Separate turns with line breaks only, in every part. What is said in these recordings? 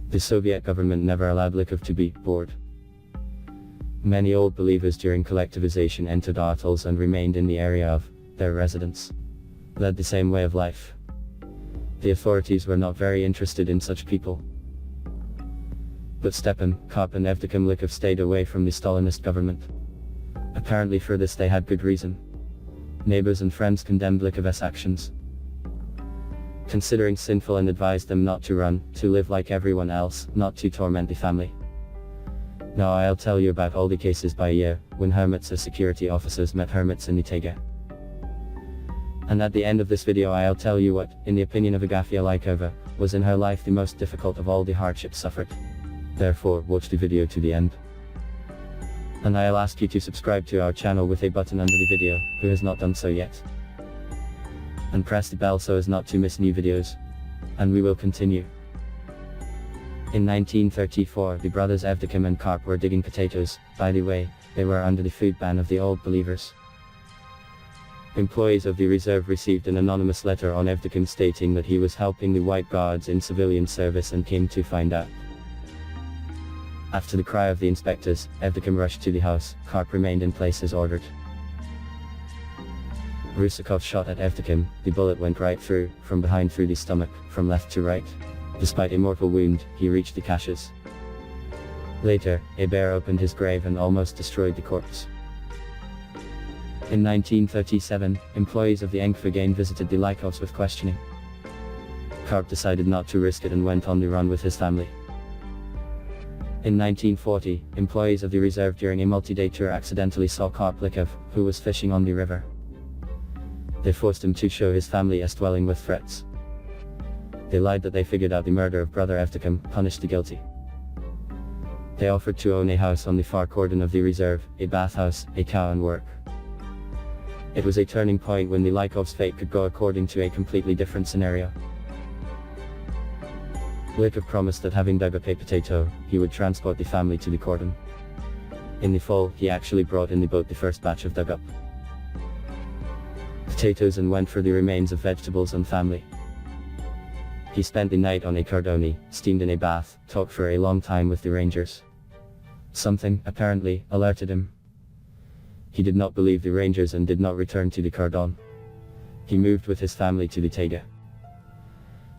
The Soviet government never allowed Lykov to be bored. Many old believers during collectivization entered atolls and remained in the area of their residence, led the same way of life. The authorities were not very interested in such people. But Stepan, Karp and Evdokim Lykov stayed away from the Stalinist government. Apparently for this they had good reason. Neighbors and friends condemned Lykov's actions, considering sinful, and advised them not to run, to live like everyone else, not to torment the family. Now I'll tell you about all the cases by year, when hermits or security officers met hermits in the taiga. And at the end of this video I'll tell you what, in the opinion of Agafya Lykova, was in her life the most difficult of all the hardships suffered. Therefore, watch the video to the end. And I'll ask you to subscribe to our channel with a button under the video, who has not done so yet. And press the bell so as not to miss new videos. And we will continue. In 1934 the brothers Evdokim and Karp were digging potatoes. By the way, they were under the food ban of the Old Believers. Employees of the reserve received an anonymous letter on Evdokim stating that he was helping the White Guards in civilian service and came to find out. After the cry of the inspectors, Evdokim rushed to the house. Karp remained in place as ordered. Rusakov shot at Evdokim. The bullet went right through, from behind through the stomach, from left to right. Despite a mortal wound, he reached the caches. Later, a bear opened his grave and almost destroyed the corpse. In 1937, employees of the Agafya again visited the Lykovs with questioning. Karp decided not to risk it and went on the run with his family. In 1940, employees of the reserve during a multi-day tour accidentally saw Karp Lykov, who was fishing on the river. They forced him to show his family as dwelling with threats. They lied that they figured out the murder of brother Evdokim, punished the guilty. They offered to own a house on the far cordon of the reserve, a bathhouse, a cow and work. It was a turning point when the Lykovs' fate could go according to a completely different scenario. Lykov promised that having dug up a potato, he would transport the family to the cordon. In the fall, he actually brought in the boat the first batch of dug up potatoes and went for the remains of vegetables and family. He spent the night on a cordoni, steamed in a bath, talked for a long time with the rangers. Something, apparently, alerted him. He did not believe the rangers and did not return to the cordon. He moved with his family to the taiga.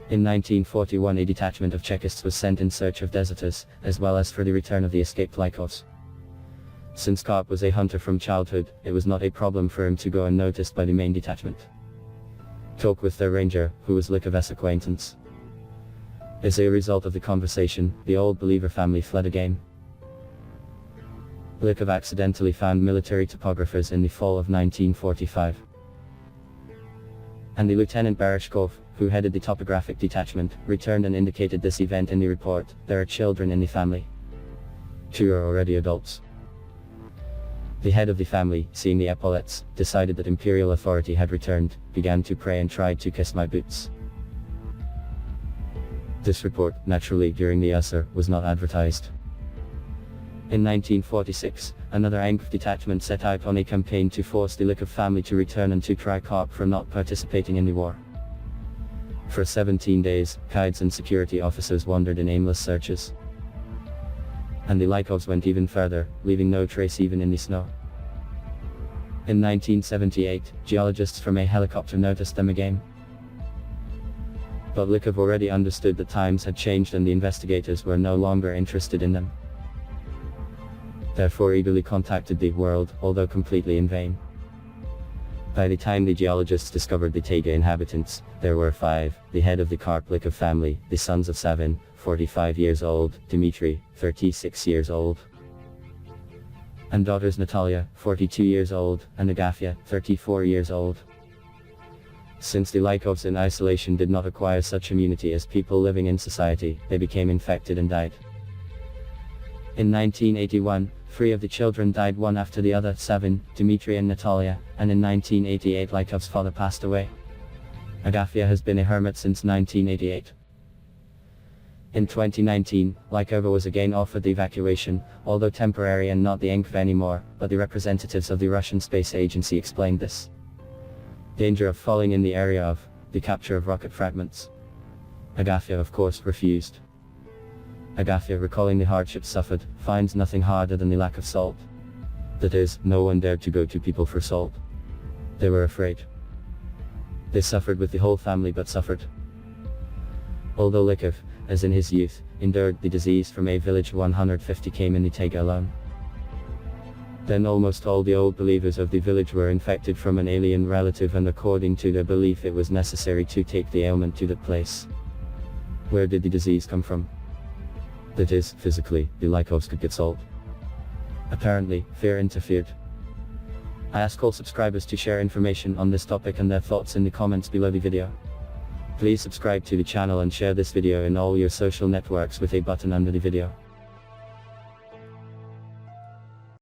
In 1941 a detachment of Chekists was sent in search of deserters, as well as for the return of the escaped Lykovs. Since Karp was a hunter from childhood, it was not a problem for him to go unnoticed by the main detachment. Talk with their ranger, who was Lykov's acquaintance. As a result of the conversation, the Old Believer family fled again. Lykov accidentally found military topographers in the fall of 1945. And the Lieutenant Barashkov, who headed the topographic detachment, returned and indicated this event in the report. There are children in the family. 2 are already adults. The head of the family, seeing the epaulets, decided that imperial authority had returned, began to pray and tried to kiss my boots. This report, naturally during the Usur, was not advertised. In 1946, another Agafya detachment set out on a campaign to force the Lykov family to return and to try Karp for not participating in the war. For 17 days, guides and security officers wandered in aimless searches. And the Lykovs went even further, leaving no trace even in the snow. In 1978, geologists from a helicopter noticed them again. But Lykov already understood that times had changed and the investigators were no longer interested in them. Therefore eagerly contacted the world, although completely in vain. By the time the geologists discovered the taiga inhabitants, there were 5, the head of the Karp Lykov family, the sons of Savin, 45 years old, Dmitry, 36 years old, and daughters Natalia, 42 years old, and Agafya, 34 years old. Since the Lykovs in isolation did not acquire such immunity as people living in society, they became infected and died. In 1981, 3 of the children died one after the other, Savin, Dmitry and Natalia, and in 1988 Lykov's father passed away. Agafya has been a hermit since 1988. In 2019, Lykova was again offered the evacuation, although temporary and not the Agafya anymore, but the representatives of the Russian Space Agency explained this. Danger of falling in the area of the capture of rocket fragments. Agafya of course refused. Agafya, recalling the hardships suffered, finds nothing harder than the lack of salt. That is, no one dared to go to people for salt. They were afraid. They suffered with the whole family, but suffered. Although Lykov, as in his youth, endured the disease from a village 150 came in the Taiga alone. Then almost all the old believers of the village were infected from an alien relative, and according to their belief it was necessary to take the ailment to that place. Where did the disease come from? That is, physically, the Lykovs could get salt. Apparently, fear interfered. I ask all subscribers to share information on this topic and their thoughts in the comments below the video. Please subscribe to the channel and share this video in all your social networks with a button under the video.